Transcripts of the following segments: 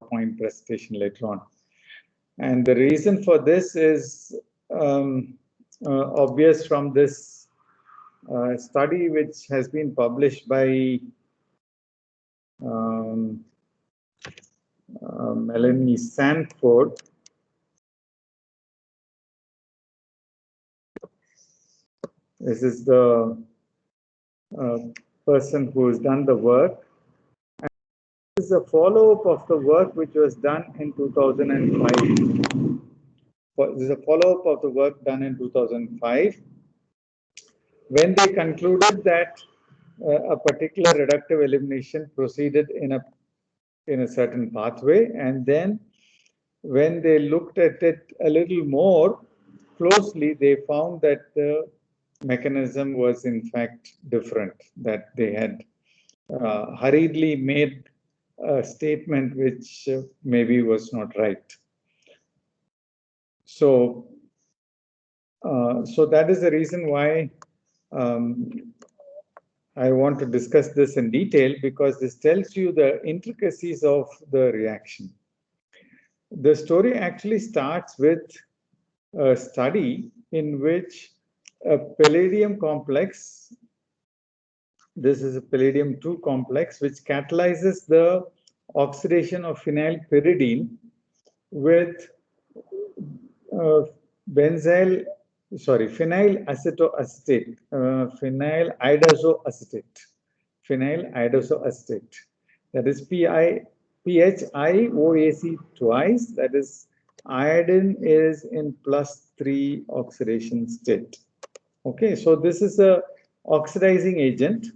PowerPoint presentation later on. And the reason for this is obvious from this study which has been published by Melanie Sanford. This is the person who has done the work. And this is a follow-up of the work which was done in 2005. This is a follow-up of the work done in 2005, when they concluded that a particular reductive elimination proceeded in a certain pathway, and then when they looked at it a little more closely, they found that the mechanism was in fact different, that they had hurriedly made a statement which maybe was not right. So that is the reason why I want to discuss this in detail, because this tells you the intricacies of the reaction. The story actually starts with a study in which a palladium complex, this is a palladium-2 complex, which catalyzes the oxidation of phenylpyridine with phenyl isoacetate, that is PHIOAC twice, that is iodine is in +3 oxidation state. Okay, so this is a oxidizing agent.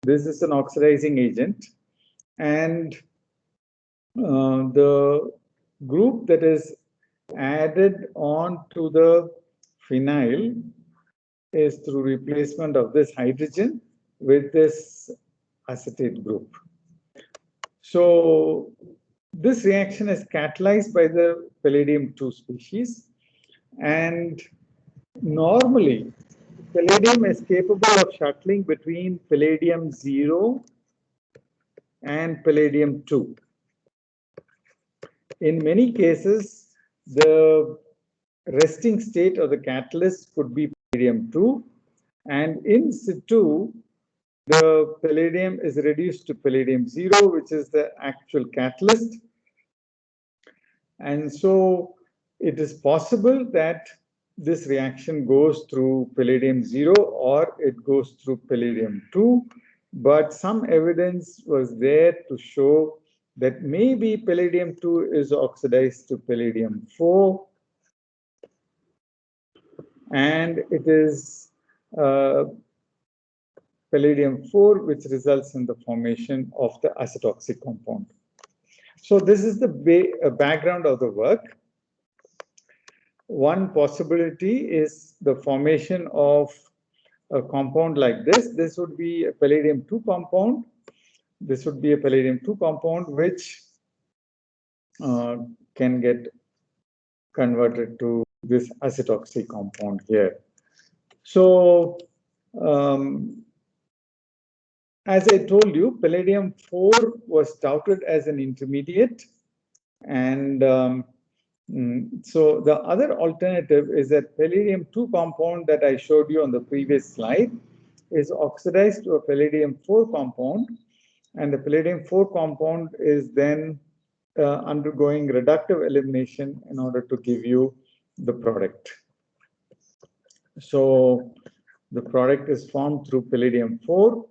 This is an oxidizing agent, and the group that is added on to the phenyl is through replacement of this hydrogen with this acetate group. So this reaction is catalyzed by the palladium-2 species, and normally palladium is capable of shuttling between palladium-0 and palladium-2. In many cases, the resting state of the catalyst could be palladium-2, and in situ, the palladium is reduced to palladium-0, which is the actual catalyst. And so it is possible that this reaction goes through palladium-0 or it goes through palladium-2, but some evidence was there to show that maybe palladium-2 is oxidized to palladium-4, and it is palladium-4 which results in the formation of the acetoxic compound. So this is the background of the work. One possibility is the formation of a compound like this. This would be a palladium-2 compound. This would be a palladium-2 compound which can get converted to this acetoxic compound here. So as I told you, palladium-4 was touted as an intermediate, and so the other alternative is that palladium-2 compound that I showed you on the previous slide is oxidized to a palladium-4 compound, and the palladium-4 compound is then undergoing reductive elimination in order to give you the product. So the product is formed through palladium-4,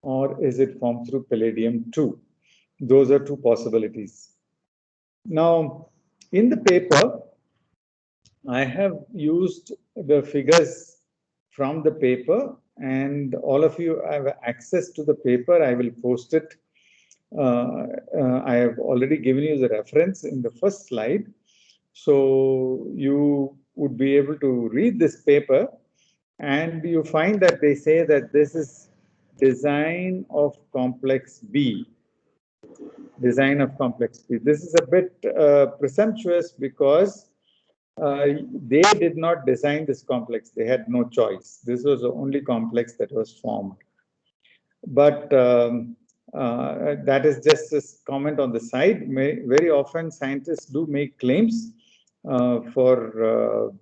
or is it formed through palladium-2? Those are two possibilities. Now, in the paper, I have used the figures from the paper, and all of you have access to the paper. I will post it. I have already given you the reference in the first slide. So you would be able to read this paper, and you find that they say that this is design of complex B. Design of complex B. This is a bit presumptuous because they did not design this complex. They had no choice. This was the only complex that was formed. but that is just a comment on the side. Very often scientists do make claims for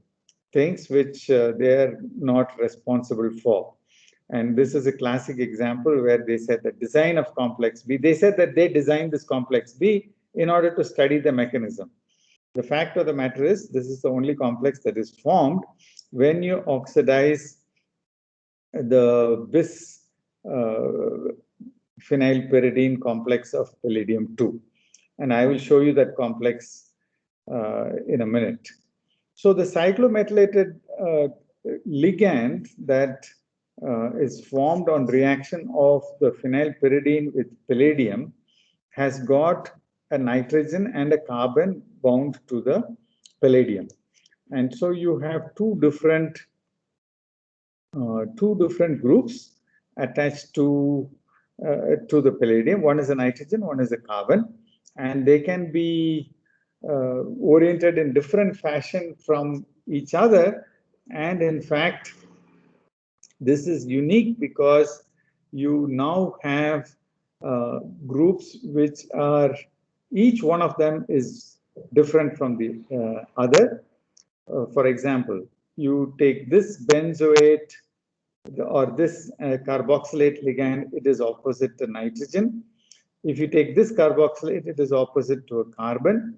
things which they are not responsible for. And this is a classic example where they said the design of complex B. They said that they designed this complex B in order to study the mechanism. The fact of the matter is, this is the only complex that is formed when you oxidize the bis phenylpyridine complex of palladium-2. And I will show you that complex in a minute. So the cyclomethylated ligand that is formed on reaction of the phenylpyridine with palladium has got a nitrogen and a carbon bound to the palladium. And so you have two different groups attached to the palladium. One is a nitrogen, one is a carbon, and they can be oriented in different fashion from each other. And in fact, this is unique because you now have groups which are, each one of them is different from the other. For example, you take this benzoate or this carboxylate ligand, it is opposite to nitrogen. If you take this carboxylate, it is opposite to a carbon.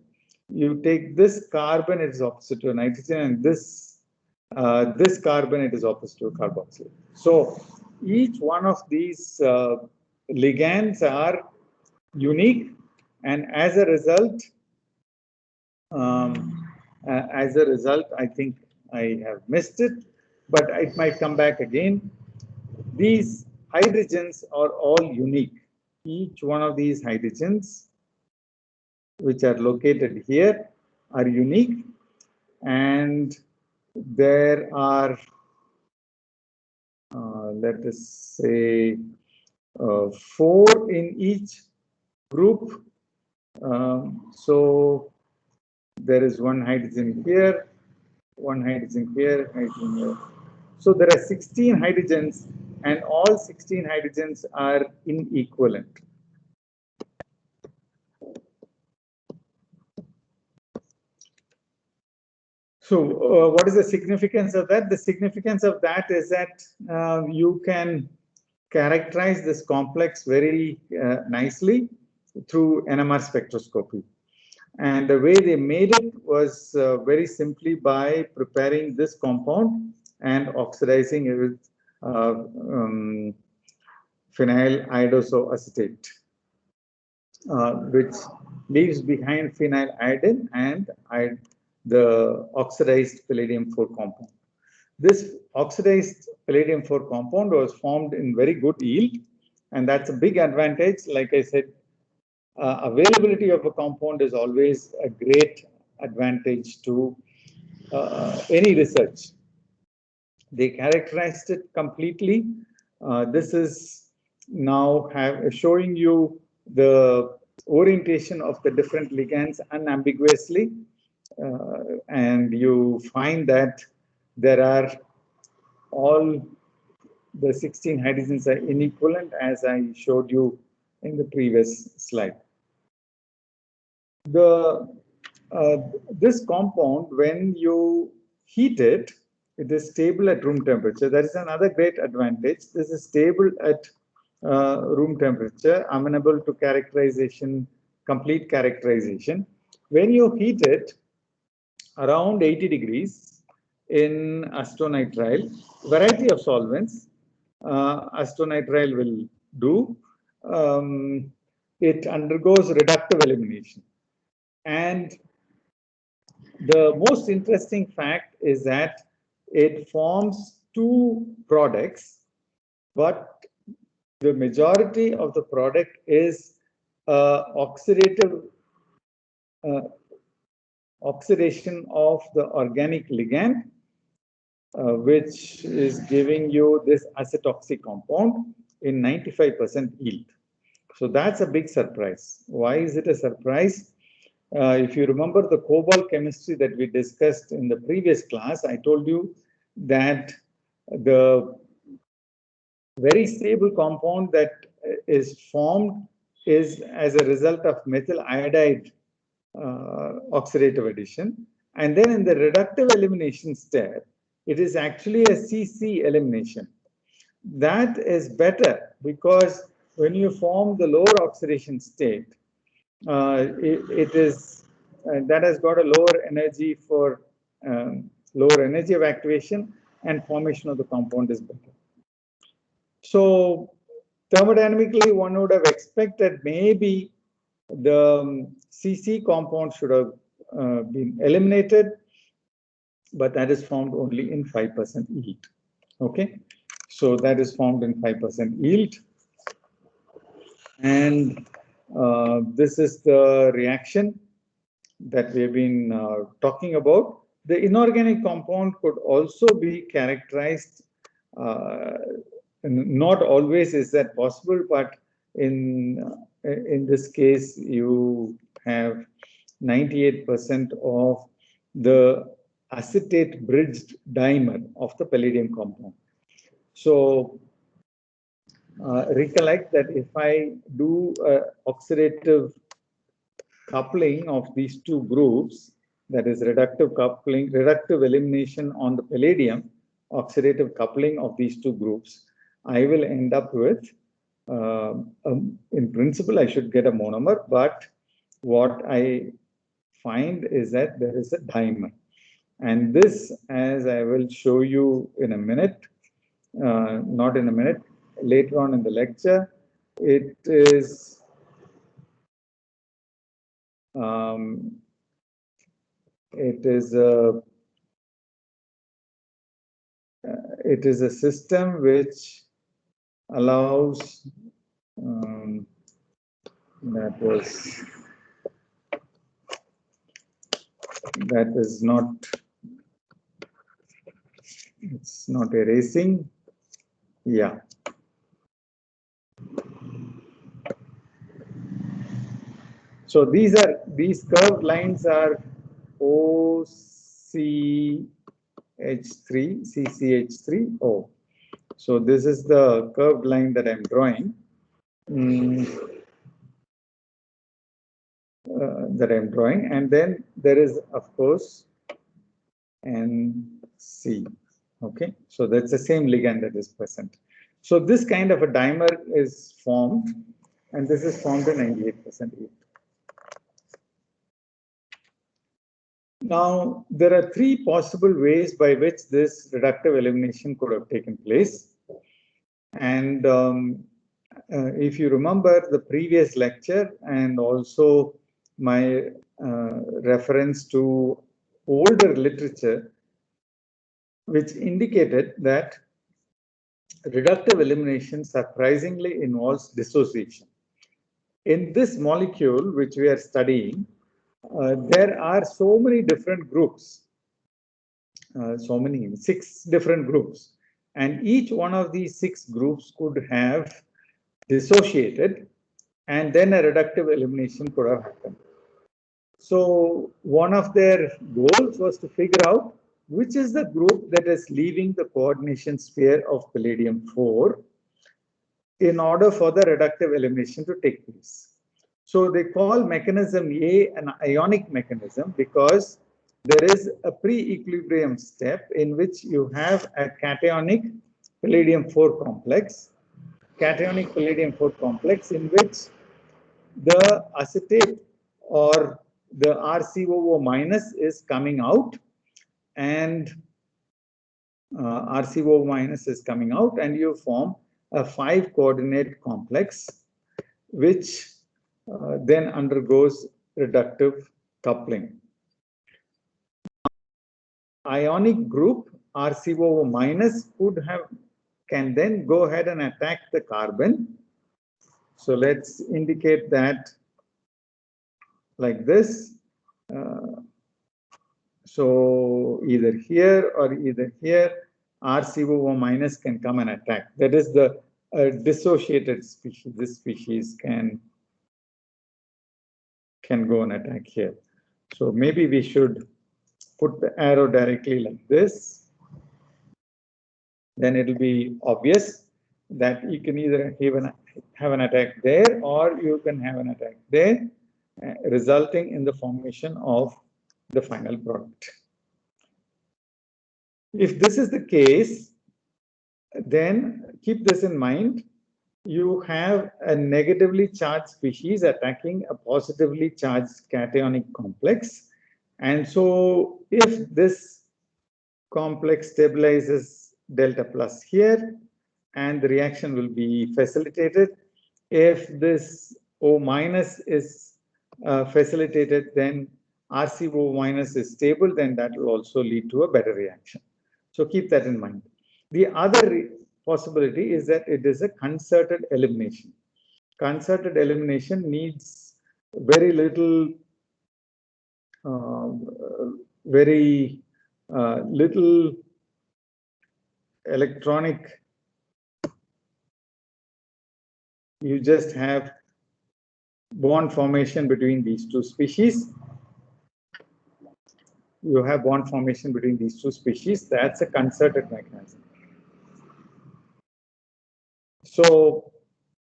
You take this carbon, it is opposite to a nitrogen, and this carbon, it is opposite to a carboxylate. So each one of these ligands are unique, and as a result, I think I have missed it, but it might come back again. These hydrogens are all unique. Each one of these hydrogens, which are located here, are unique, and there are, let us say, 4 in each group. So there is one hydrogen here, one hydrogen here, hydrogen here. So there are 16 hydrogens, and all 16 hydrogens are inequivalent. So what is the significance of that? The significance of that is that you can characterize this complex very nicely through NMR spectroscopy. And the way they made it was very simply by preparing this compound and oxidizing it with phenyl iodosoacetate, which leaves behind phenyliodine and the oxidized palladium-4 compound. This oxidized palladium-4 compound was formed in very good yield, and that's a big advantage. Like I said, availability of a compound is always a great advantage to any research. They characterized it completely. This is now showing you the orientation of the different ligands unambiguously, and you find that there are all the 16 hydrogens are inequivalent, as I showed you in the previous slide. This compound, when you heat it, it is stable at room temperature. That is another great advantage. This is stable at room temperature, amenable to characterization, complete characterization. When you heat it around 80 degrees in acetonitrile, variety of solvents, acetonitrile will do. It undergoes reductive elimination. And the most interesting fact is that it forms 2 products, but the majority of the product is oxidation of the organic ligand, which is giving you this acetoxic compound in 95% yield. So that's a big surprise. Why is it a surprise? If you remember the cobalt chemistry that we discussed in the previous class, I told you that the very stable compound that is formed is as a result of methyl iodide oxidative addition. And then in the reductive elimination step, it is actually a CC elimination. That is better because when you form the lower oxidation state, it is that has got a lower energy for lower energy of activation, and formation of the compound is better. So thermodynamically, one would have expected maybe the CC compound should have been eliminated, but that is formed only in 5% yield. Okay, so that is formed in 5% yield, and this is the reaction that we have been talking about. The inorganic compound could also be characterized. Not always is that possible, but in this case, you have 98% of the acetate bridged dimer of the palladium compound. So recollect that if I do oxidative coupling of these two groups, that is reductive coupling, reductive elimination on the palladium, oxidative coupling of these two groups, I will end up with, in principle, I should get a monomer, but what I find is that there is a dimer. And this, as I will show you in a minute, not in a minute, later on in the lecture, it is a system which allows that is not, it's not erasing. Yeah. So these curved lines are OCH3, CCH3O. So this is the curved line that I'm drawing. And then there is, of course, NC. Okay, so that's the same ligand that is present. So this kind of a dimer is formed, and this is formed in 98% yield. Now, there are three possible ways by which this reductive elimination could have taken place. And if you remember the previous lecture and also my reference to older literature, which indicated that reductive elimination surprisingly involves dissociation. In this molecule, which we are studying, there are so many different groups, 6 different groups. And each one of these 6 groups could have dissociated, and then a reductive elimination could have happened. So one of their goals was to figure out which is the group that is leaving the coordination sphere of palladium-4 in order for the reductive elimination to take place. So they call mechanism A an ionic mechanism because there is a pre-equilibrium step in which you have a cationic palladium-4 complex, in which the acetate or the RCOO minus is coming out, and RCOO minus is coming out, and you form a 5-coordinate complex, which then undergoes reductive coupling. Ionic group RCOO minus can then go ahead and attack the carbon. So let's indicate that like this. So either here or either here, RCOO minus can come and attack. That is the dissociated species. This species can go and attack here. So maybe we should put the arrow directly like this. Then it will be obvious. that you can either have an attack there or you can have an attack there, resulting in the formation of the final product. If this is the case, then keep this in mind. You have a negatively charged species attacking a positively charged cationic complex. And so if this complex stabilizes delta plus here, and the reaction will be facilitated. If this O minus is facilitated, then RCO minus is stable, then that will also lead to a better reaction. So keep that in mind. The other possibility is that it is a concerted elimination. Concerted elimination needs very little, little electronic. You just have bond formation between these two species. You have bond formation between these two species. That's a concerted mechanism. So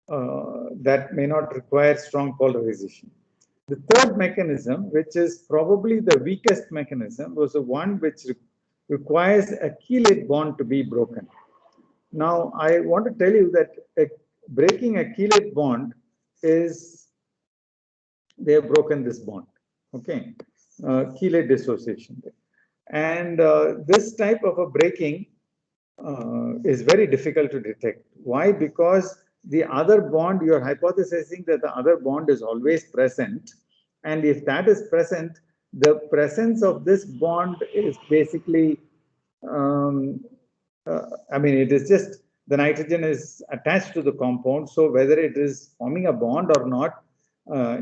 that may not require strong polarization. The third mechanism, which is probably the weakest mechanism, was the one which requires a chelate bond to be broken. Now, I want to tell you that breaking a chelate bond is, they have broken this bond, okay? Chelate dissociation. And this type of a breaking is very difficult to detect. Why? Because the other bond, you're hypothesizing that the other bond is always present. And if that is present, the presence of this bond is basically, I mean, it is just the nitrogen is attached to the compound. So whether it is forming a bond or not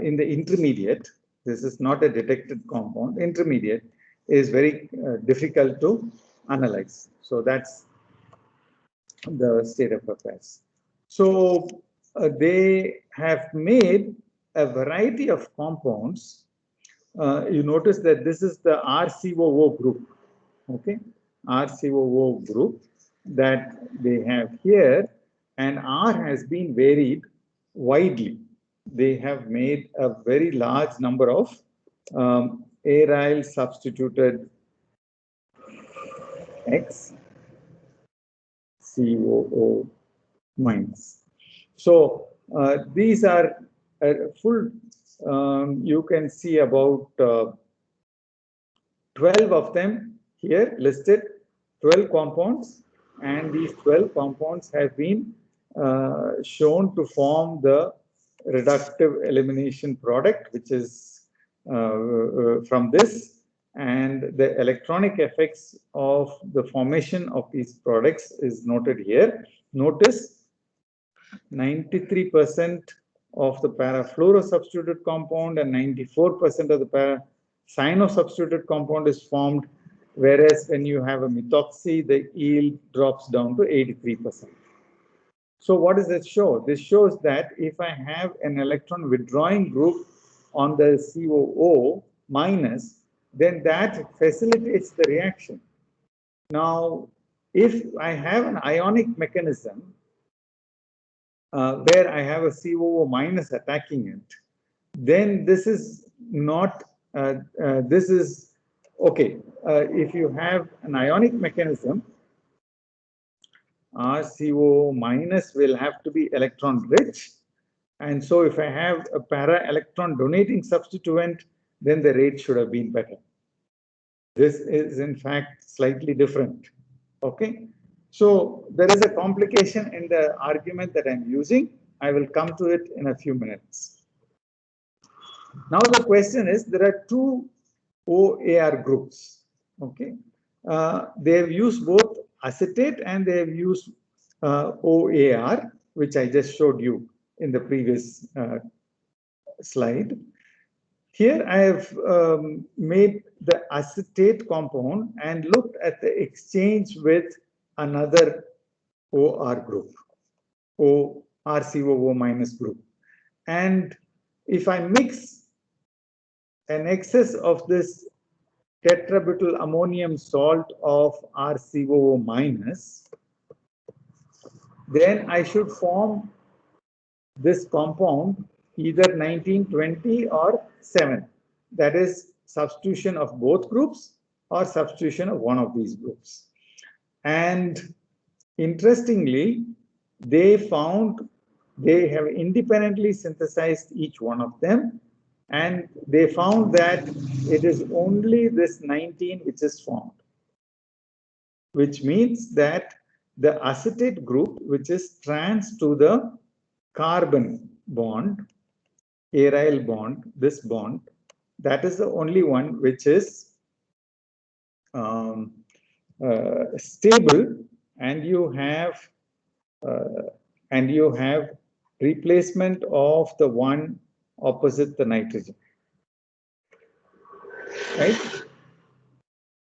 in the intermediate, this is not a detected compound, intermediate is very difficult to analyze. So that's the state of affairs. So they have made a variety of compounds. You notice that this is the RCOO group, okay? RCOO group that they have here, and R has been varied widely. They have made a very large number of aryl substituted X COO minus. So these are full, you can see about 12 of them here listed, 12 compounds, and these 12 compounds have been shown to form the reductive elimination product, which is from this, and the electronic effects of the formation of these products is noted here. Notice 93% of the para-fluoro substituted compound and 94% of the para-cyano substituted compound is formed, whereas when you have a methoxy, the yield drops down to 83%. So what does this show? This shows that if I have an electron withdrawing group on the COO minus, then that facilitates the reaction. Now, if I have an ionic mechanism where I have a COO minus attacking it, then this is not, this is, okay, if you have an ionic mechanism, RCO minus will have to be electron rich. And so if I have a para-electron donating substituent, then the rate should have been better. This is in fact slightly different, okay? So there is a complication in the argument that I'm using. I will come to it in a few minutes. Now the question is, there are two OAR groups, okay? They have used both acetate and they have used OAR, which I just showed you in the previous slide. Here I have made the acetate compound and looked at the exchange with another OR group, RCOO minus group. And if I mix an excess of this tetrabutyl ammonium salt of RCOO minus then I should form this compound either 19, 20 or 7. That is substitution of both groups or substitution of one of these groups. And interestingly, they have independently synthesized each one of them, and they found that it is only this 19 which is formed, which means that the acetate group, which is trans to the carbon bond, aryl bond, this bond, that is the only one which is stable, and you have replacement of the one opposite the nitrogen, right?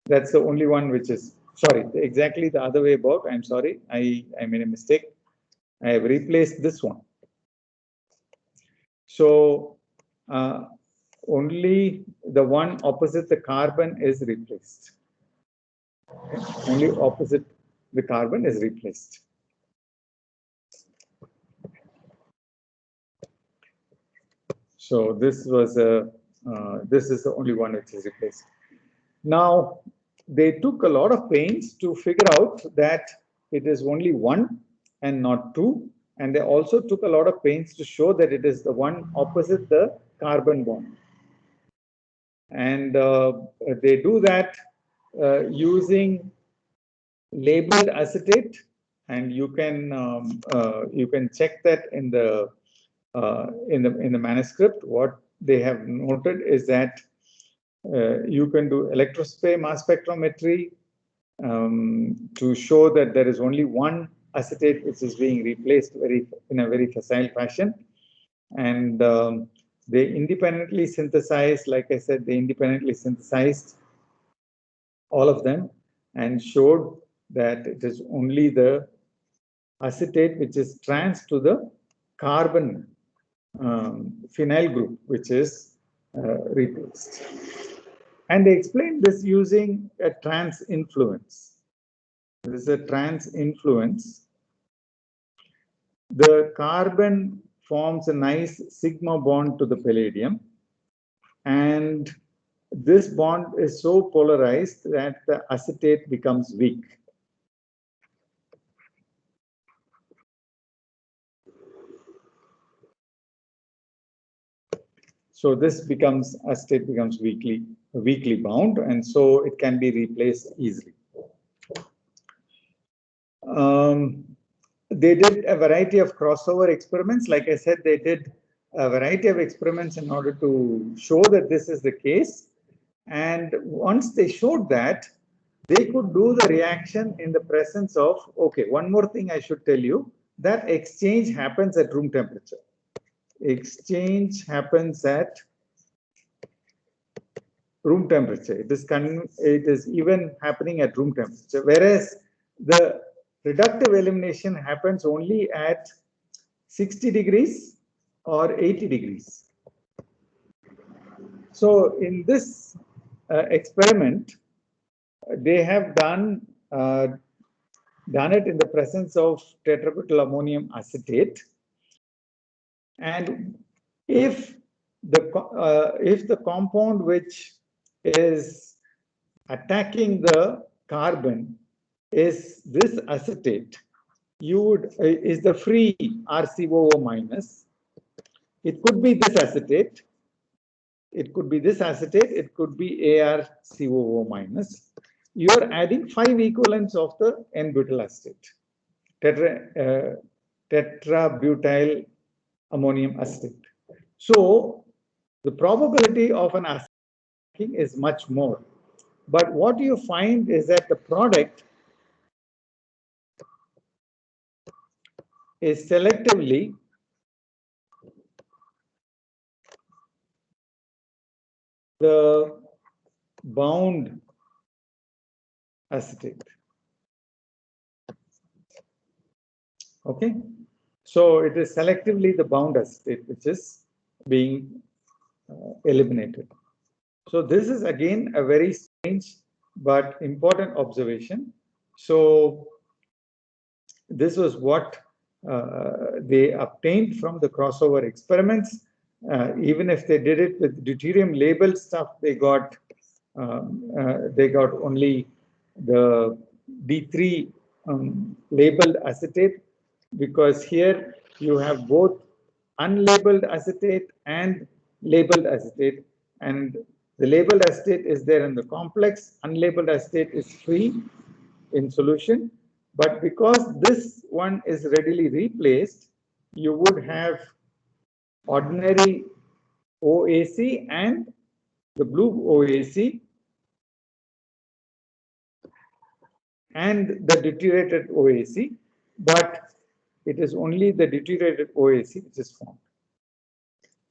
That's the only one which is, sorry, exactly the other way about. I'm sorry, I made a mistake. I have replaced this one. So only the one opposite the carbon is replaced. Okay. Only opposite the carbon is replaced. So this was this is the only one which is replaced. Now they took a lot of pains to figure out that it is only one and not two, and they also took a lot of pains to show that it is the one opposite the carbon bond. And they do that using labeled acetate, and you can check that in the manuscript. What they have noted is that you can do electrospray mass spectrometry to show that there is only one acetate which is being replaced in a very facile fashion, and they independently synthesized, like I said, they independently synthesized all of them and showed that it is only the acetate which is trans to the carbon phenyl group which is replaced. And they explained this using a trans influence. This is a trans influence. The carbon forms a nice sigma bond to the palladium, and this bond is so polarized that the acetate becomes weak. So this acetate becomes weakly bound, and so it can be replaced easily. They did a variety of crossover experiments. Like I said, they did a variety of experiments in order to show that this is the case. And once they showed that, they could do the reaction in the presence of, okay, one more thing I should tell you, that exchange happens at room temperature. Exchange happens at room temperature. It is even happening at room temperature, whereas the reductive elimination happens only at 60 degrees or 80 degrees. So in this experiment, they have done it in the presence of tetrabutyl ammonium acetate, and if the compound which is attacking the carbon is this acetate, is the free RCOO minus. It could be this acetate. It could be this acetate. It could be ArCOO minus. You are adding 5 equivalents of the N-butyl acetate, tetrabutyl ammonium acetate. So the probability of an acetate is much more. But what you find is that the product is selectively the bound acetate. Okay, so it is selectively the bound acetate which is being eliminated. So this is again a very strange but important observation. So This was what they obtained from the crossover experiments. Even if they did it with deuterium labeled stuff, they got only the D3 labeled acetate, because here you have both unlabeled acetate and labeled acetate, and the labeled acetate is there in the complex, unlabeled acetate is free in solution. But because this one is readily replaced, you would have ordinary OAC and the blue OAC and the deuterated OAC, but it is only the deuterated OAC which is formed.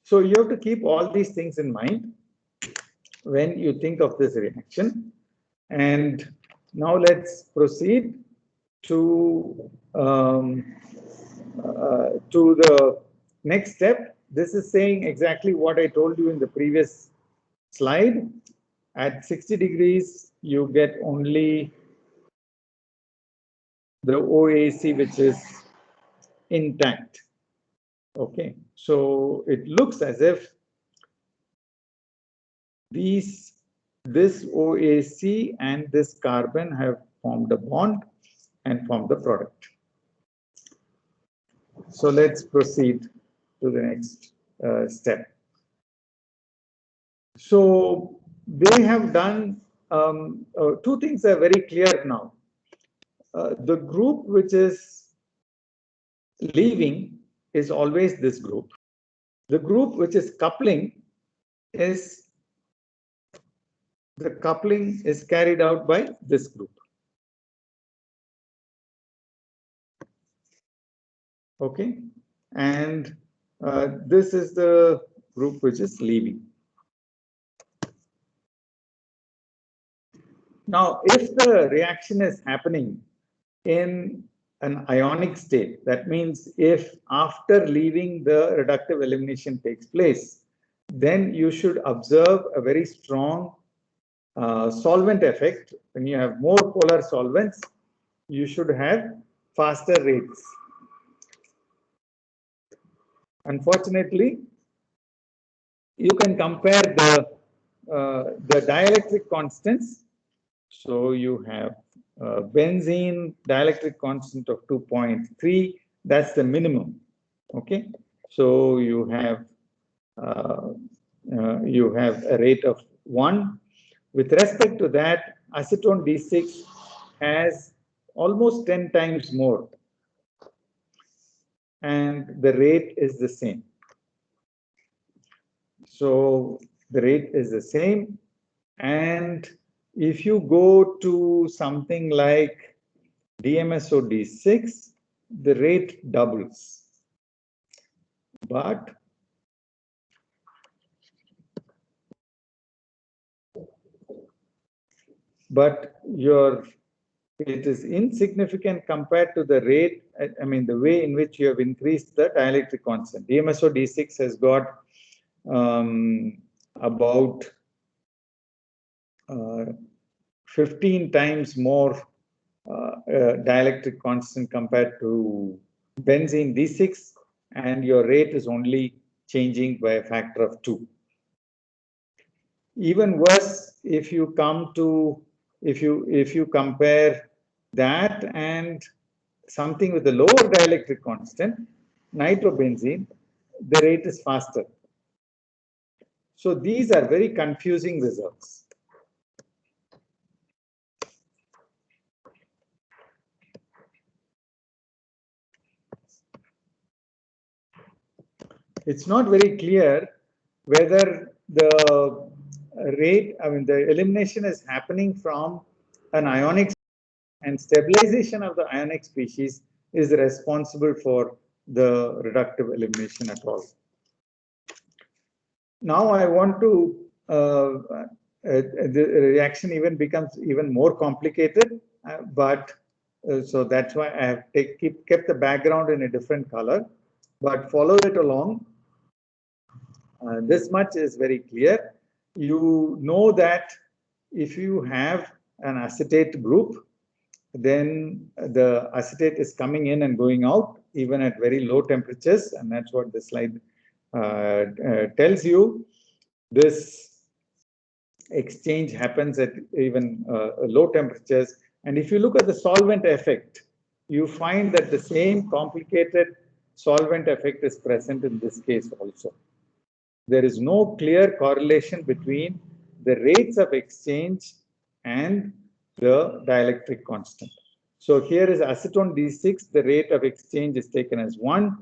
So you have to keep all these things in mind when you think of this reaction. And now let's proceed to the next step. This is saying exactly what I told you in the previous slide. At 60 degrees, you get only the OAC which is intact. Okay, so it looks as if this OAC and this carbon have formed a bond and formed the product. So let's proceed to the next step. So they have done two things are very clear now. The group which is leaving is always this group. The group which is coupling is carried out by this group. Okay, and this is the group which is leaving. Now, if the reaction is happening in an ionic state, that means if after leaving the reductive elimination takes place, then you should observe a very strong solvent effect. When you have more polar solvents, you should have faster rates. Unfortunately, you can compare the dielectric constants. So you have benzene dielectric constant of 2.3. That's the minimum. Okay, so you have a rate of 1. With respect to that, acetone D6 has almost 10 times more, and the rate is the same. So the rate is the same, and if you go to something like DMSO D6, the rate doubles. But it is insignificant compared to the rate, I mean, the way in which you have increased the dielectric constant. DMSO D6 has got about 15 times more dielectric constant compared to benzene D6, and your rate is only changing by a factor of 2. Even worse, if you come to, if you compare that and something with a lower dielectric constant, nitrobenzene, the rate is faster. So these are very confusing results. It's not very clear whether the rate, I mean, the elimination is happening from an ionic, and stabilization of the ionic species is responsible for the reductive elimination at all. Now I want to, the reaction even becomes even more complicated, so that's why I have kept the background in a different color, but follow it along. This much is very clear. You know that if you have an acetate group, then the acetate is coming in and going out even at very low temperatures, and that's what the slide tells you. This exchange happens at even low temperatures. And if you look at the solvent effect, you find that the same complicated solvent effect is present in this case also. There is no clear correlation between the rates of exchange and the dielectric constant. So here is acetone D6, the rate of exchange is taken as 1.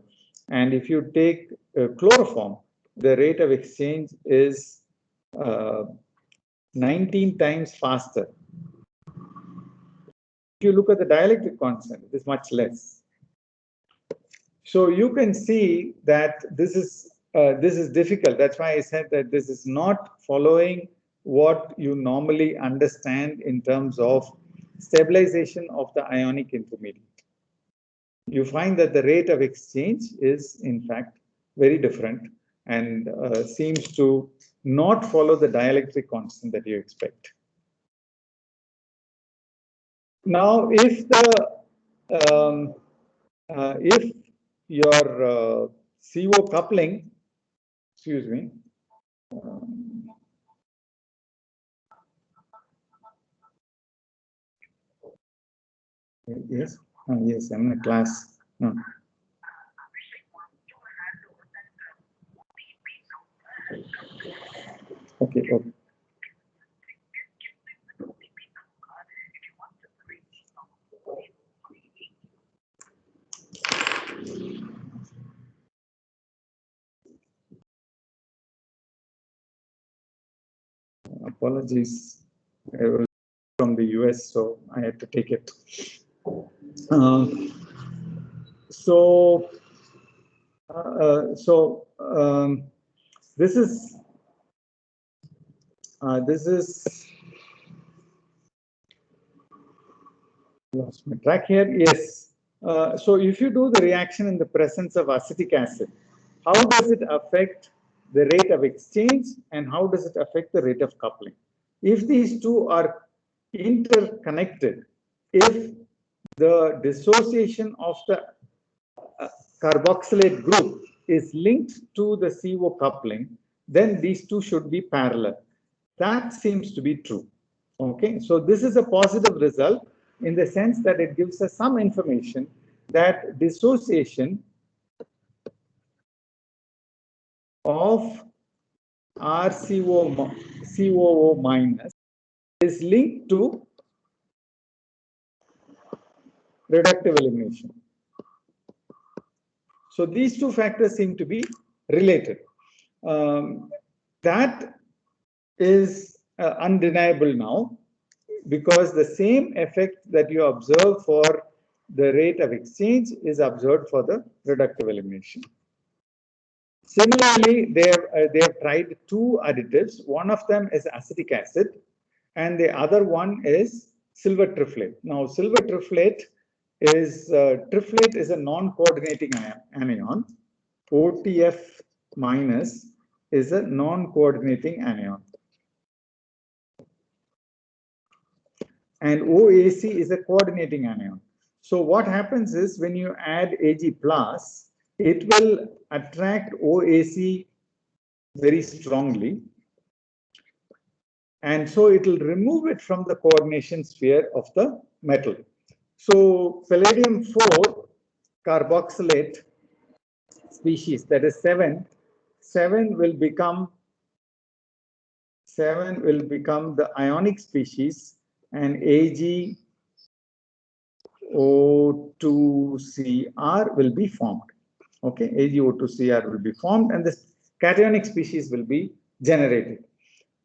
And if you take chloroform, the rate of exchange is 19 times faster. If you look at the dielectric constant, it is much less. So you can see that this is difficult. That's why I said that this is not following what you normally understand in terms of stabilization of the ionic intermediate. You find that the rate of exchange is in fact very different and seems to not follow the dielectric constant that you expect. Now, if your CO coupling, excuse me, yes, yes, I'm in a class. Okay, okay. Apologies. I was from the US, so I had to take it. This is lost my track here. Yes. So if you do the reaction in the presence of acetic acid, how does it affect the rate of exchange and how does it affect the rate of coupling? If these two are interconnected, if the dissociation of the carboxylate group is linked to the CO coupling, then these two should be parallel. That seems to be true. Okay, so this is a positive result in the sense that it gives us some information that dissociation of COO minus is linked to reductive elimination. So these two factors seem to be related. That is undeniable now, because the same effect that you observe for the rate of exchange is observed for the reductive elimination. Similarly, they have tried two additives. One of them is acetic acid, and the other one is silver triflate. Now, silver triflate is a non-coordinating anion. OTF minus is a non-coordinating anion. And OAC is a coordinating anion. So what happens is when you add Ag plus, it will attract OAC very strongly. And so it will remove it from the coordination sphere of the metal. So palladium 4 carboxylate species, that is 7 will become the ionic species, and AgO2Cr will be formed. Okay, AgO2Cr will be formed, and this cationic species will be generated.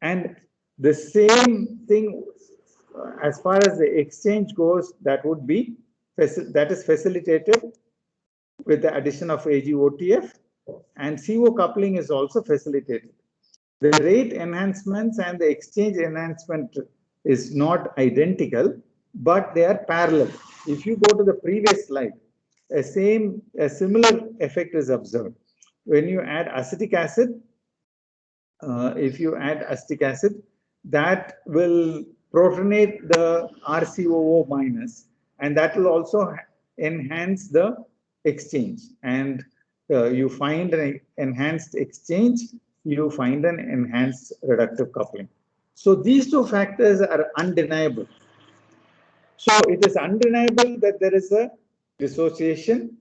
And the same thing as far as the exchange goes, that is facilitated with the addition of AgOTF, and CO coupling is also facilitated. The rate enhancements and the exchange enhancement is not identical, but they are parallel. If you go to the previous slide, a similar effect is observed. When you add acetic acid, that will protonate the RCOO minus, and that will also enhance the exchange. And you find an enhanced exchange, you find an enhanced reductive coupling. So these two factors are undeniable. So it is undeniable that there is a dissociation.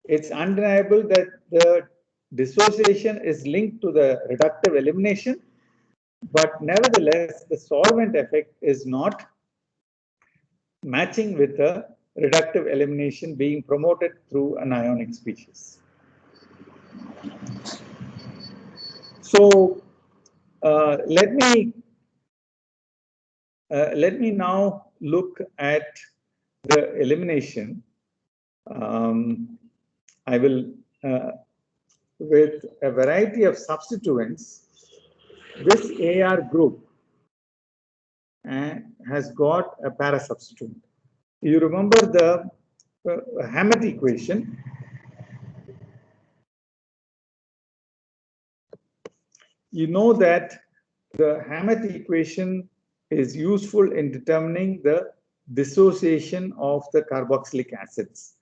It's undeniable that the dissociation is linked to the reductive elimination, but nevertheless, the solvent effect is not matching with the reductive elimination being promoted through an ionic species. So let me now look at the elimination. I will, with a variety of substituents, this AR group has got a para substituent. You remember the Hammett equation. You know that the Hammett equation is useful in determining the dissociation of the carboxylic acids.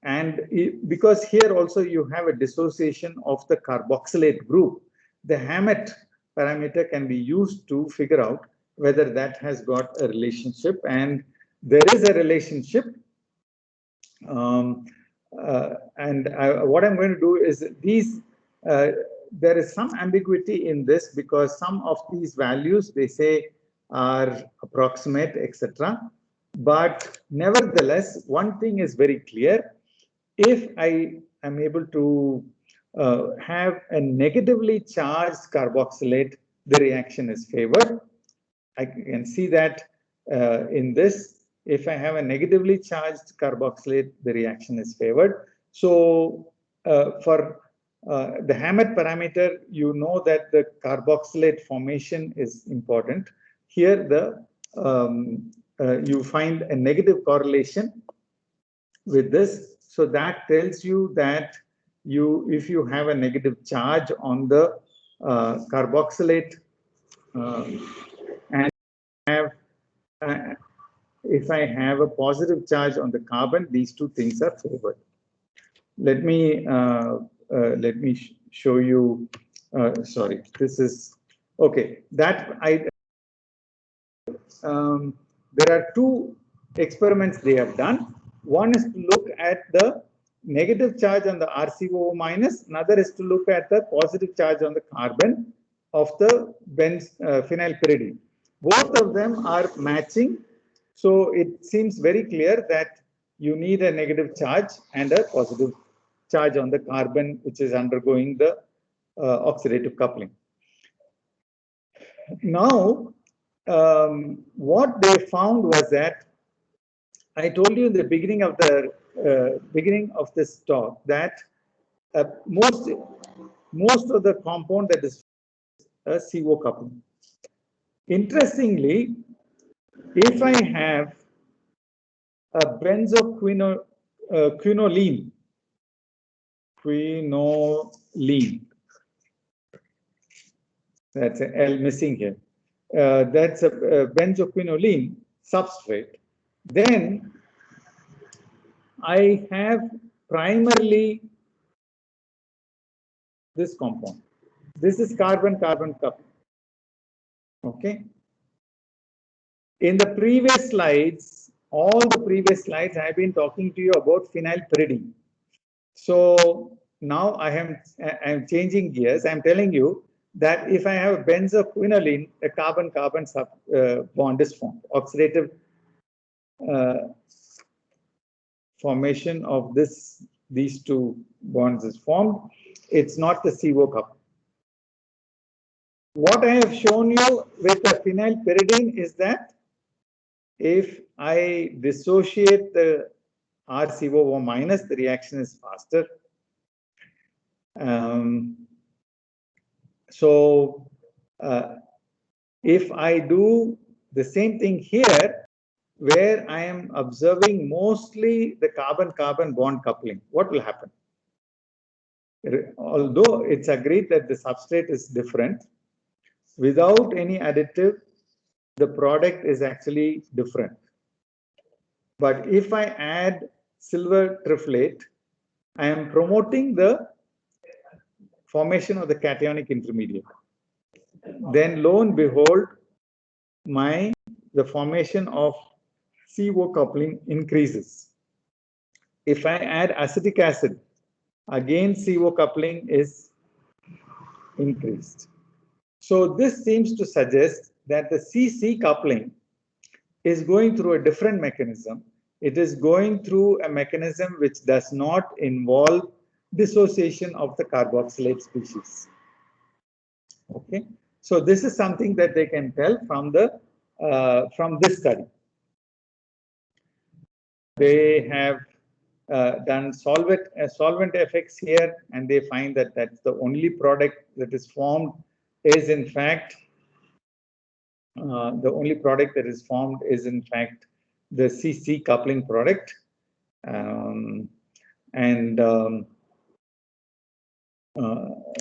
And because here also you have a dissociation of the carboxylate group, the Hammett parameter can be used to figure out whether that has got a relationship, and there is a relationship. What I'm going to do is these, there is some ambiguity in this because some of these values they say are approximate, etc. But nevertheless, one thing is very clear. If I am able to have a negatively charged carboxylate, the reaction is favored. I can see that in this, if I have a negatively charged carboxylate, the reaction is favored. So for the Hammett parameter, you know that the carboxylate formation is important. Here, the you find a negative correlation with this. So that tells you that if you have a negative charge on the carboxylate and if I have a positive charge on the carbon, these two things are favored. Let me show you. Sorry, this is okay. That there are two experiments they have done. One is to look at the negative charge on the RCOO minus. Another is to look at the positive charge on the carbon of the phenylpyridine. Both of them are matching. So it seems very clear that you need a negative charge and a positive charge on the carbon, which is undergoing the oxidative coupling. Now, what they found was that I told you in the beginning of this talk that most of the compound that is a CO coupling. Interestingly, if I have a benzoquinoline, that's an L missing here. That's a benzoquinoline substrate. Then I have primarily this compound. This is carbon-carbon coupling. Okay. In the previous slides, all the previous slides, I have been talking to you about phenylpyridine. So now I am changing gears. I'm telling you that if I have a benzoquinoline, a carbon-carbon bond is formed. Oxidative formation of these two bonds is formed. It's not the CO couple. What I have shown you with the phenylpyridine is that if I dissociate the RCOO minus, the reaction is faster. If I do the same thing here, where I am observing mostly the carbon-carbon bond coupling, what will happen? Although it's agreed that the substrate is different, without any additive, the product is actually different. But if I add silver triflate, I am promoting the formation of the cationic intermediate. Then lo and behold, the formation of CO coupling increases. If I add acetic acid, again CO coupling is increased. So this seems to suggest that the CC coupling is going through a different mechanism. It is going through a mechanism which does not involve dissociation of the carboxylate species. Okay, so this is something that they can tell from this study. They have done solvent effects here, and they find that that's the only product that is formed is in fact the only product that is formed is in fact the CC coupling product,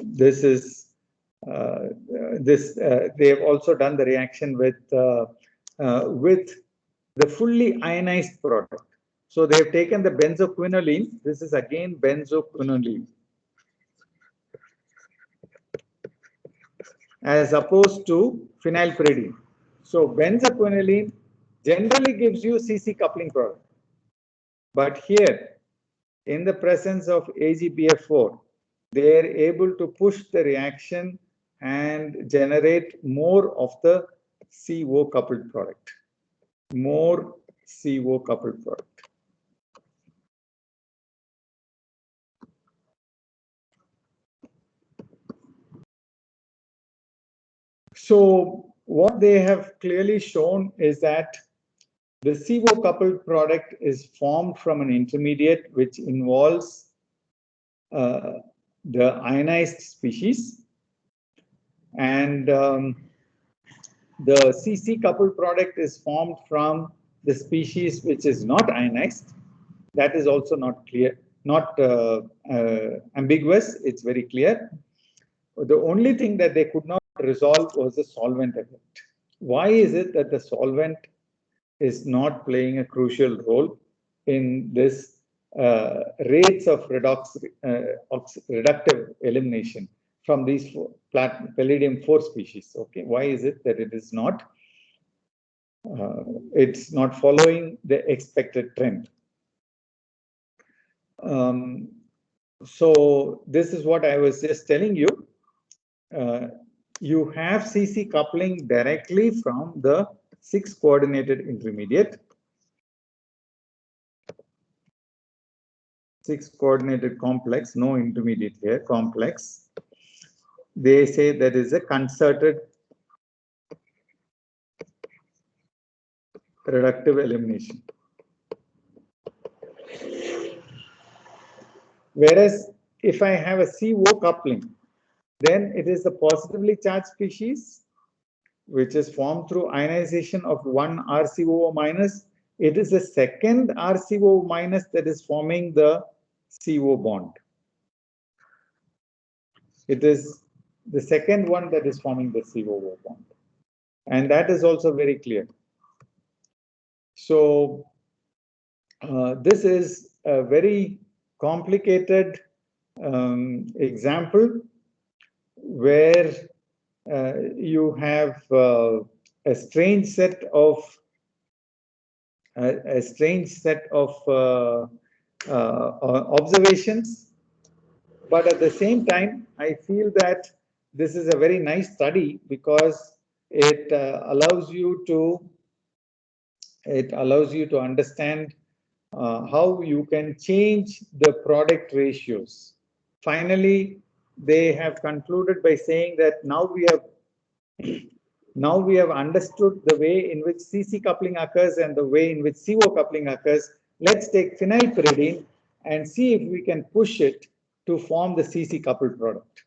this is they have also done the reaction with the fully ionized product. So they have taken the benzoquinoline. This is again benzoquinoline, as opposed to phenylpyridine. So benzoquinoline generally gives you CC coupling product. But here, in the presence of AgBF4, they are able to push the reaction and generate more of the CO coupled product. More CO coupled product. So what they have clearly shown is that the CO coupled product is formed from an intermediate which involves the ionized species, and the CC coupled product is formed from the species which is not ionized. That is also not clear, not ambiguous. It's very clear. The only thing that they could not resolve was the solvent effect. Why is it that the solvent is not playing a crucial role in this rates of reductive elimination from these palladium-4 species? Okay, why is it that it is not? It's not following the expected trend. So this is what I was just telling you. You have CC coupling directly from the 6 coordinated intermediate. 6 coordinated complex, no intermediate here, complex. They say that is a concerted reductive elimination. Whereas if I have a CO coupling, then it is a positively charged species which is formed through ionization of one RCOO minus. It is the second RCOO minus that is forming the CO bond. It is the second one that is forming the COO bond. And that is also very clear. So this is a very complicated example where you have a strange set of observations, but at the same time, I feel that this is a very nice study because it allows you to understand how you can change the product ratios. Finally, they have concluded by saying that now we have understood the way in which CC coupling occurs and the way in which CO coupling occurs. Let's take phenylpyridine and see if we can push it to form the CC coupled product.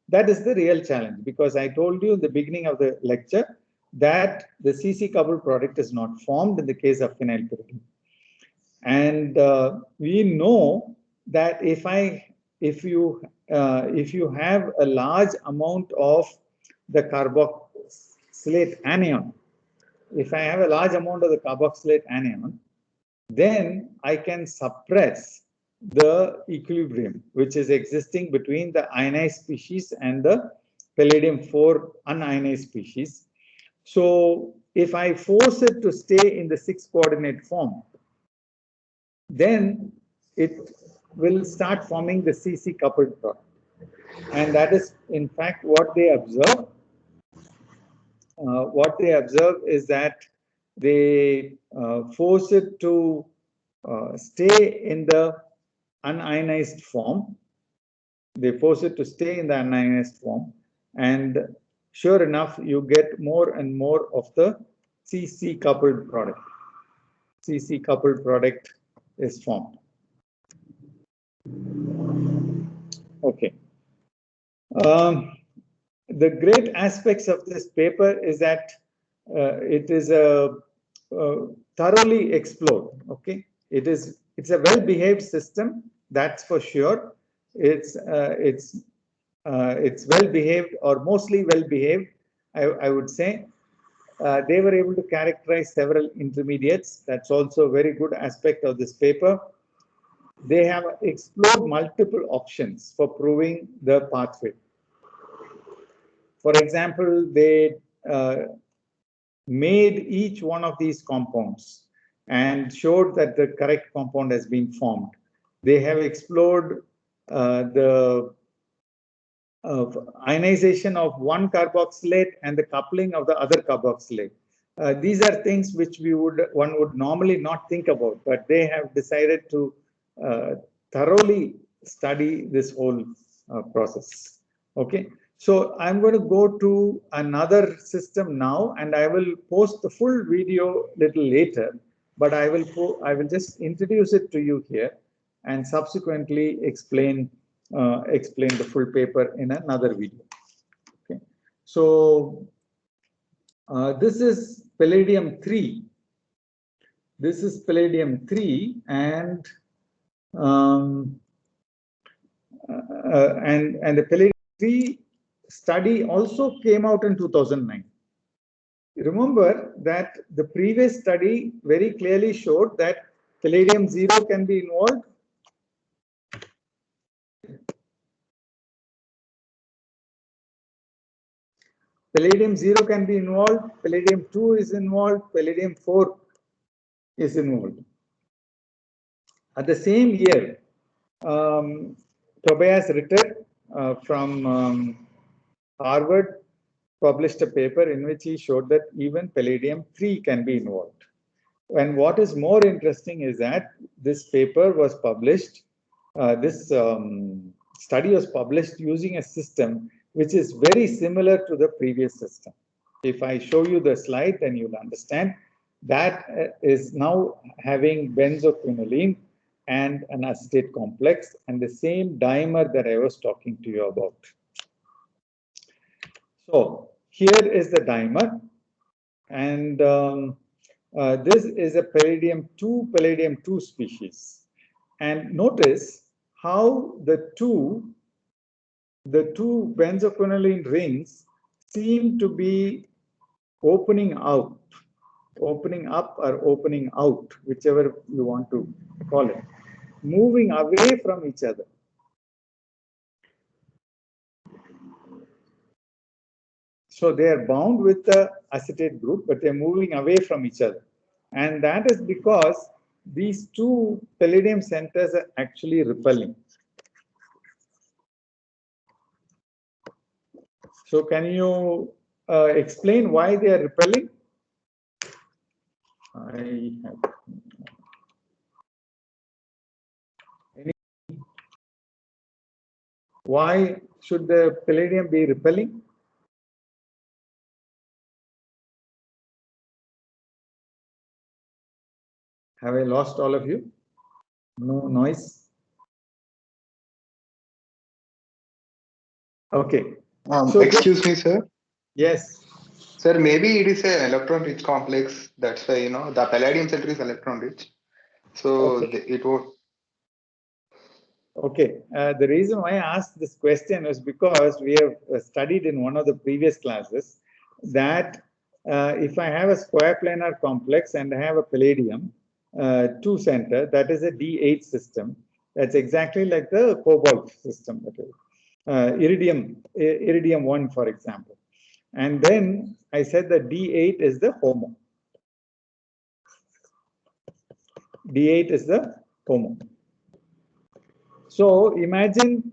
That is the real challenge, because I told you in the beginning of the lecture that the CC coupled product is not formed in the case of phenylpyridine. And we know that if you have a large amount of the carboxylate anion, if I have a large amount of the carboxylate anion, then I can suppress the equilibrium which is existing between the ionized species and the palladium-4 unionized species. So if I force it to stay in the 6-coordinate form, then it will start forming the CC coupled product. And that is in fact what they observe. What they observe is that they force it to stay in the unionized form. They force it to stay in the unionized form, and sure enough, you get more and more of the CC coupled product. CC coupled product is formed. Okay. The great aspects of this paper is that it is thoroughly explored. Okay, it's a well-behaved system, that's for sure. It's well-behaved, or mostly well-behaved, I would say. They were able to characterize several intermediates. That's also a very good aspect of this paper. They have explored multiple options for proving the pathway. For example, they made each one of these compounds and showed that the correct compound has been formed. They have explored the ionization of one carboxylate and the coupling of the other carboxylate. These are things which one would normally not think about, but they have decided to thoroughly study this whole process. Okay, so I'm going to go to another system now, and I will post the full video little later, but I will just introduce it to you here and subsequently explain the full paper in another video. Okay, so this is palladium-3. This is palladium-3, and the palladium-3 study also came out in 2009. Remember that the previous study very clearly showed that palladium-0 can be involved. Palladium-0 can be involved, palladium-2 is involved, palladium-4 is involved. At the same year, Tobias Ritter from Harvard published a paper in which he showed that even palladium-3 can be involved. And what is more interesting is that this paper was published, this study was published using a system which is very similar to the previous system. If I show you the slide, then you'll understand. That is now having benzoquinoline and an acetate complex and the same dimer that I was talking to you about. So here is the dimer, and this is a palladium-2 species. And notice how the two benzoquinoline rings seem to be opening up or opening out, whichever you want to call it, moving away from each other. So they are bound with the acetate group, but they're moving away from each other. And that is because these two palladium centers are actually repelling. So can you explain why they are repelling? Why should the palladium be repelling? Have I lost all of you? No noise? Okay. Excuse me, sir. Yes. Sir, maybe it is an electron-rich complex. That's why, the palladium center is electron-rich. So okay. It would. Okay. The reason why I asked this question is because we have studied in one of the previous classes that if I have a square planar complex and I have a palladium, 2 center, that is a D8 system. That's exactly like the cobalt system, iridium 1, for example. And then I said that D8 is the HOMO. D8 is the HOMO. So imagine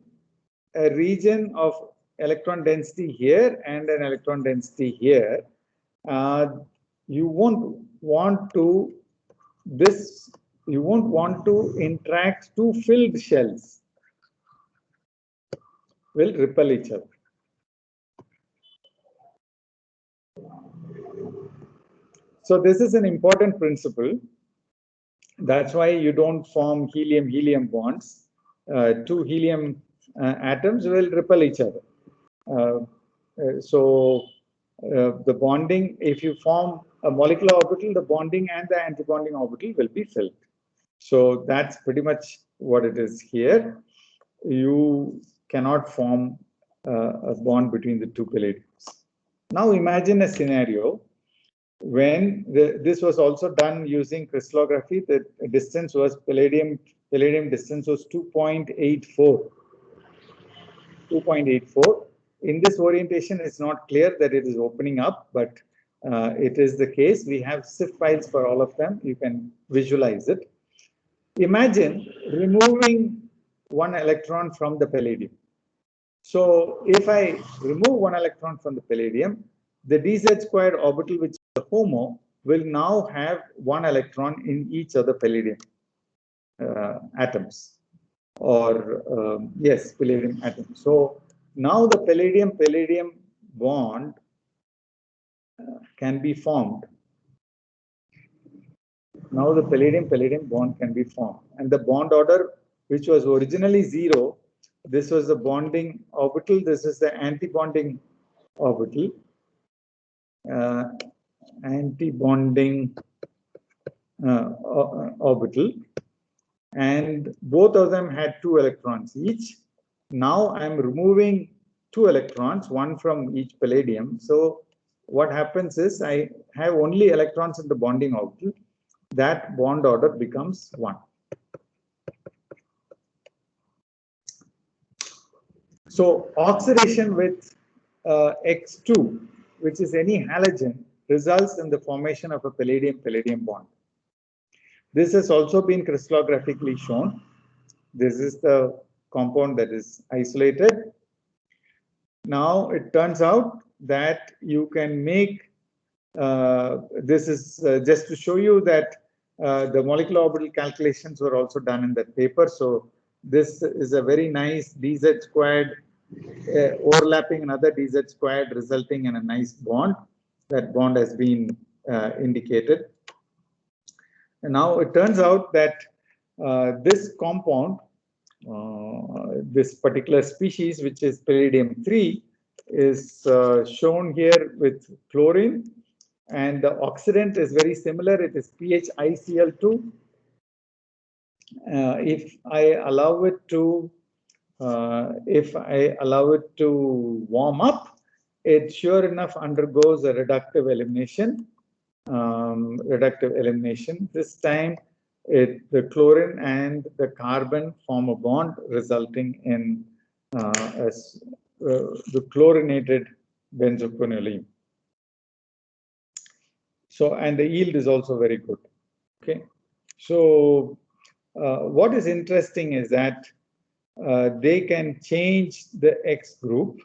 a region of electron density here and an electron density here. You won't want to interact two filled shells will repel each other. So this is an important principle. That's why you don't form helium-helium bonds. Two helium atoms will repel each other. The bonding, if you form a molecular orbital, the bonding and the antibonding orbital will be filled. So that's pretty much what it is here. You cannot form a bond between the two palladiums. Now imagine a scenario when this was also done using crystallography. The distance was palladium distance was 2.84. 2.84. In this orientation, it's not clear that it is opening up, but it is the case. We have CIF files for all of them. You can visualize it. Imagine removing one electron from the palladium. So if I remove one electron from the palladium, the dz squared orbital, which is the HOMO, will now have one electron in each of the palladium atoms, or yes, palladium atoms. So now the palladium bond can be formed. Now the palladium bond can be formed, and the bond order, which was originally 0, this was the bonding orbital, this is the anti-bonding orbital. Orbital, and both of them had 2 electrons each. Now I'm removing 2 electrons, one from each palladium. So what happens is I have only electrons in the bonding orbital. That bond order becomes 1. So oxidation with X2, which is any halogen, results in the formation of a palladium-palladium bond. This has also been crystallographically shown. This is the compound that is isolated. Now it turns out that you can make, this is just to show you that the molecular orbital calculations were also done in that paper. So this is a very nice dz squared overlapping another dz squared, resulting in a nice bond. That bond has been indicated. And now it turns out that this compound, this particular species, which is palladium-3, is shown here with chlorine, and the oxidant is very similar. It is PHICl2. If I allow it to warm up, it sure enough undergoes a reductive elimination. This time the chlorine and the carbon form a bond, resulting in the chlorinated benzoquinoline. So, and the yield is also very good. Okay, so what is interesting is that they can change the X group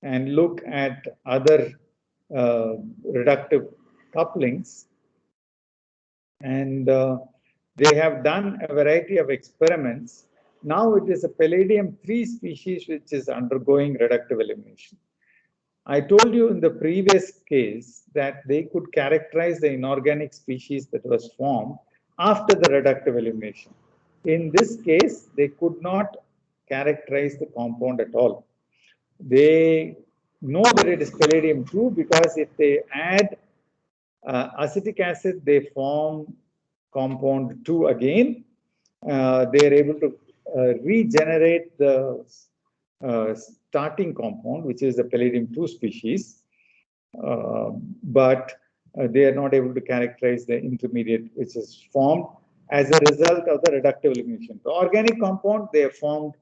and look at other reductive couplings, and they have done a variety of experiments. Now it is a palladium-3 species which is undergoing reductive elimination. I told you in the previous case that they could characterize the inorganic species that was formed after the reductive elimination. In this case, they could not characterize the compound at all. They know that it is palladium-2 because if they add acetic acid, they form compound 2 again. They are able to regenerate the starting compound, which is the palladium-2 species. But they are not able to characterize the intermediate which is formed as a result of the reductive elimination. The organic compound they have formed,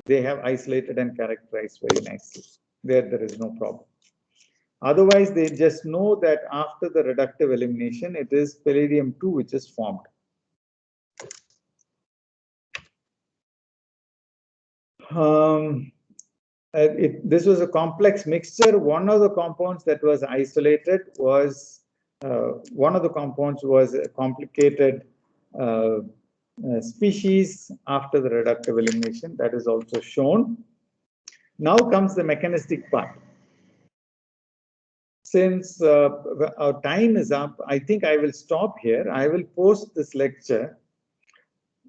they have isolated and characterized very nicely. There is no problem. Otherwise, they just know that after the reductive elimination, it is palladium-2 which is formed. This was a complex mixture. One of the compounds that was isolated was a complicated species after the reductive elimination. That is also shown. Now comes the mechanistic part. Since our time is up, I think I will stop here. I will post this lecture.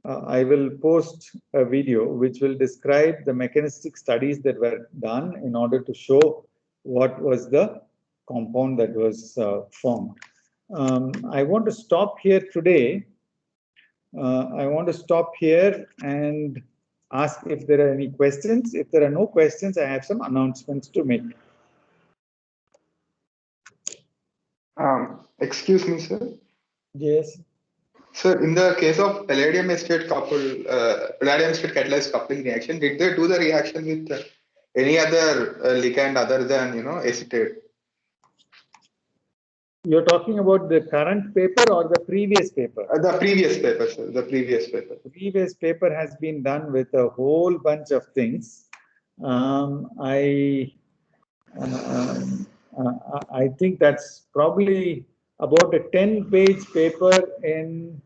I will post a video which will describe the mechanistic studies that were done in order to show what was the compound that was formed. I want to stop here today. I want to stop here and ask if there are any questions. If there are no questions, I have some announcements to make. Excuse me, sir. Yes. Sir, in the case of palladium acetate catalyzed coupling reaction, did they do the reaction with any other ligand other than acetate? You're talking about the current paper or the previous paper? The previous paper, sir. The previous paper. The previous paper has been done with a whole bunch of things. I think that's probably about a 10-page paper in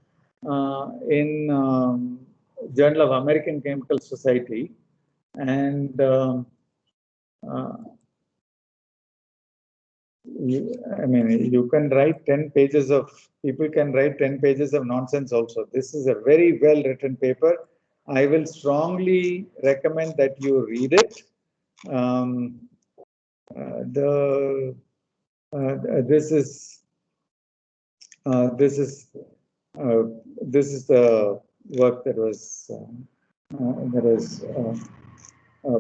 Journal of American Chemical Society, and you can write 10 pages of, people can write 10 pages of nonsense also. This is a very well written paper. I will strongly recommend that you read it. This is the work that was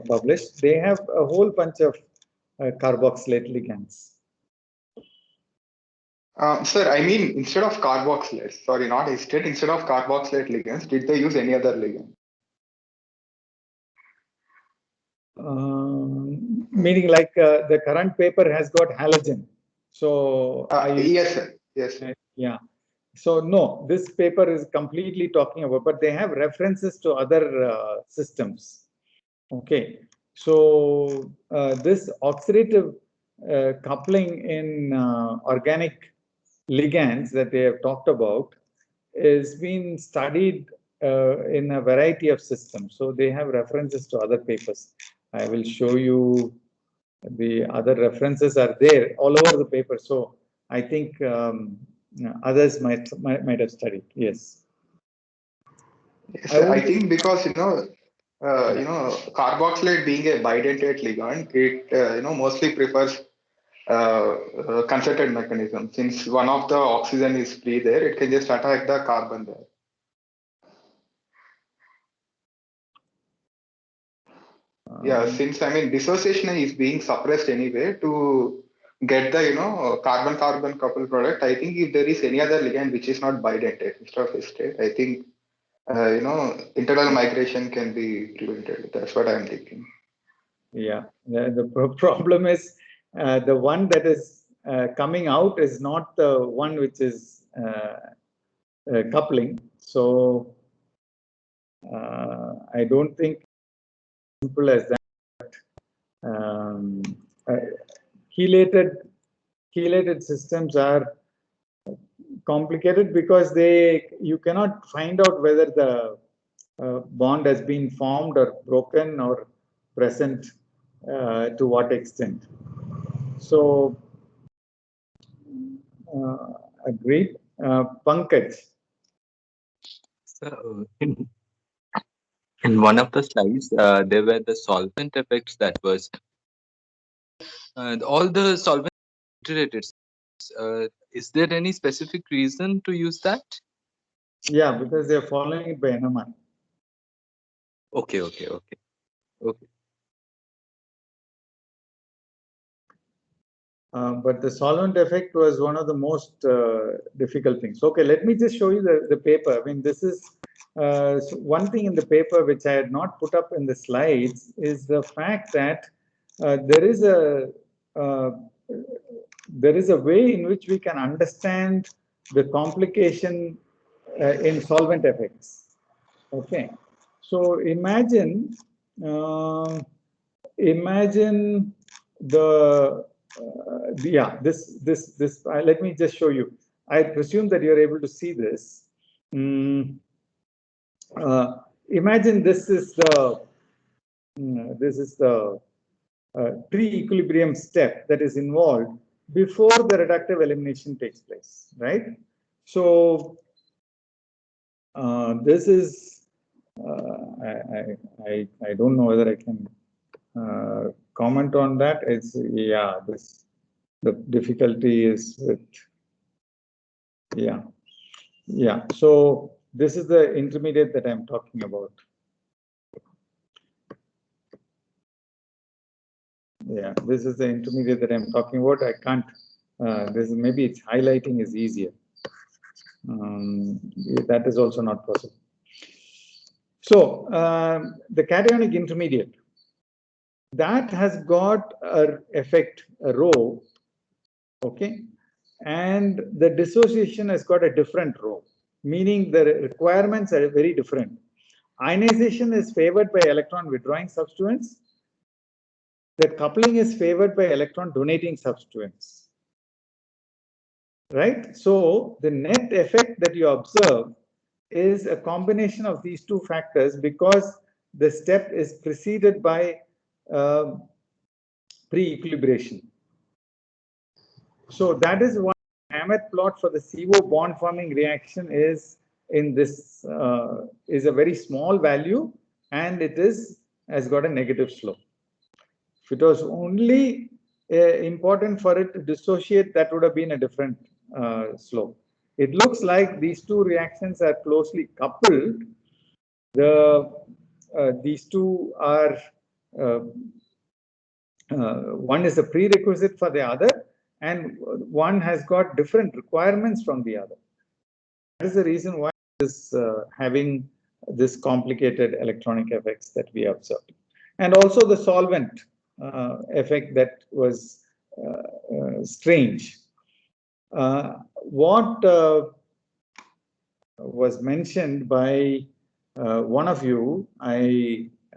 published. They have a whole bunch of carboxylate ligands. Sir, I mean, instead of carboxylates, sorry, not acetate, instead of carboxylate ligands, did they use any other ligand? Meaning like the current paper has got halogen. So yes, sir. Yes. Yeah. So no, this paper is completely talking about, but they have references to other systems. Okay. So this oxidative coupling in organic ligands that they have talked about is being studied in a variety of systems. So they have references to other papers. I will show you the other references are there all over the paper. So I think others might have studied. Yes. Yes, I think because carboxylate being a bidentate ligand, it mostly prefers concerted mechanism. Since one of the oxygen is free there, it can just attack the carbon there. Yeah, since dissociation is being suppressed anyway to get the carbon-carbon coupled product. I think if there is any other ligand which is not bidentate instead of acetate, I think internal migration can be prevented. That's what I'm thinking. Yeah, the problem is the one that is coming out is not the one which is coupling. So I don't think simple as that. Chelated systems are complicated because you cannot find out whether the bond has been formed or broken or present to what extent. So agreed. Pankaj. So, in one of the slides, there were the solvent effects that was all the solvent iterated. Is there any specific reason to use that? Yeah, because they're following it by NMR. Okay. But the solvent effect was one of the most difficult things. Okay, let me just show you the paper. I mean, this is one thing in the paper which I had not put up in the slides is the fact that there is a way in which we can understand the complication in solvent effects. Okay, so imagine this. Let me just show you. I presume that you are able to see this. Mm, Imagine this is the pre-equilibrium step that is involved before the reductive elimination takes place, right? So this is I don't know whether I can comment on that. It's the difficulty is with so this is the intermediate that I'm talking about. This is the intermediate that I'm talking about. I can't maybe it's highlighting is easier. That is also not possible. So the cationic intermediate, that has got an effect, a rho, okay, and the dissociation has got a different rho, meaning the requirements are very different. Ionization is favored by electron withdrawing substituents. The coupling is favored by electron donating substituents, right? So the net effect that you observe is a combination of these two factors because the step is preceded by pre-equilibration. So that is why Hammett plot for the CO bond forming reaction is in this is a very small value, and it has got a negative slope. If it was only important for it to dissociate, that would have been a different slope. It looks like these two reactions are closely coupled. These two are one is a prerequisite for the other, and one has got different requirements from the other. That is the reason why it is having this complicated electronic effects that we observed. And also the solvent effect that was strange. What was mentioned by one of you,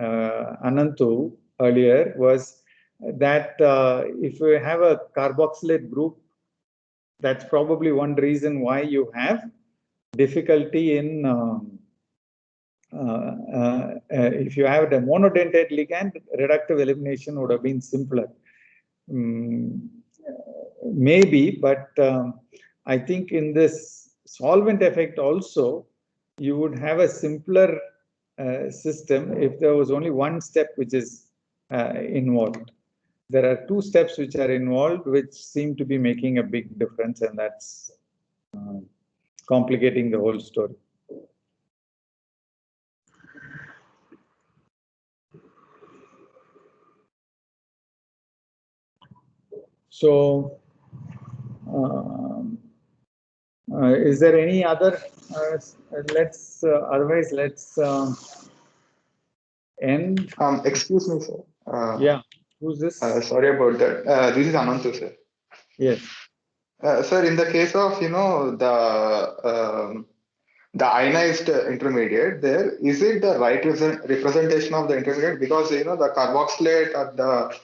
Anantu, earlier, was that if you have a carboxylate group, that's probably one reason why you have difficulty in if you have a monodentate ligand, reductive elimination would have been simpler. Maybe, but I think in this solvent effect also, you would have a simpler system if there was only one step which is involved. There are two steps which are involved, which seem to be making a big difference, and that's complicating the whole story. So, is there any other? Otherwise, let's end. Excuse me, sir. Yeah, who's this? Sorry about that. This is Anantu, sir. Yes. Sir, in the case of the ionized intermediate, there is it the right representation of the intermediate? Because the carboxylate at the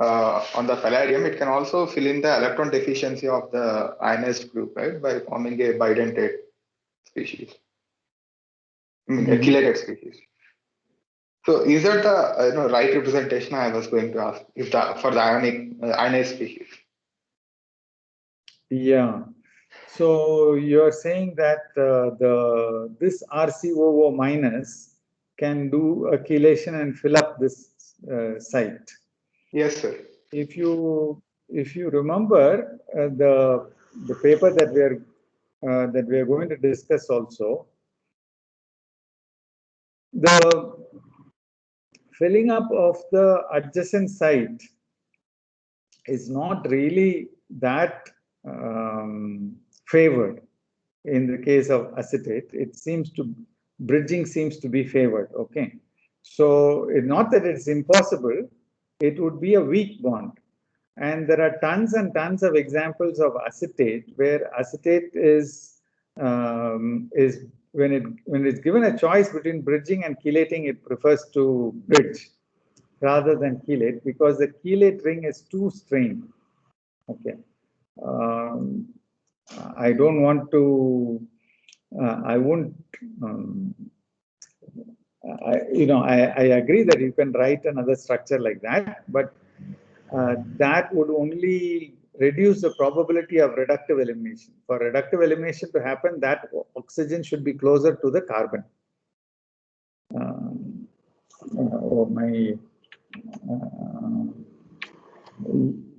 on the palladium, it can also fill in the electron deficiency of the ionized group, right, by forming a bidentate species. I mean, a chelated species. So, is that the right representation? I was going to ask if for the ionized species. Yeah. So you are saying that this RCOO minus can do a chelation and fill up this site. Yes, sir. If you remember the paper that we are going to discuss also, the filling up of the adjacent site is not really that favored in the case of acetate. It seems to, bridging seems to be favored, okay? So not that it's impossible, it would be a weak bond. And there are tons and tons of examples of acetate where acetate is when it's given a choice between bridging and chelating, it prefers to bridge rather than chelate because the chelate ring is too strained. Okay. I don't want to. I won't. I agree that you can write another structure like that, but that would only reduce the probability of reductive elimination. For reductive elimination to happen, that oxygen should be closer to the carbon.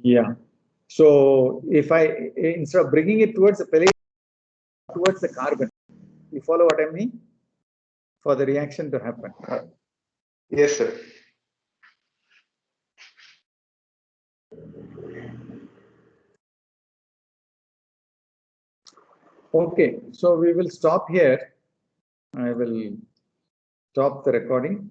Yeah. So if I, instead of bringing it towards the palladium, towards the carbon, you follow what I mean? For the reaction to happen. Yes, sir. Okay, so we will stop here. I will stop the recording.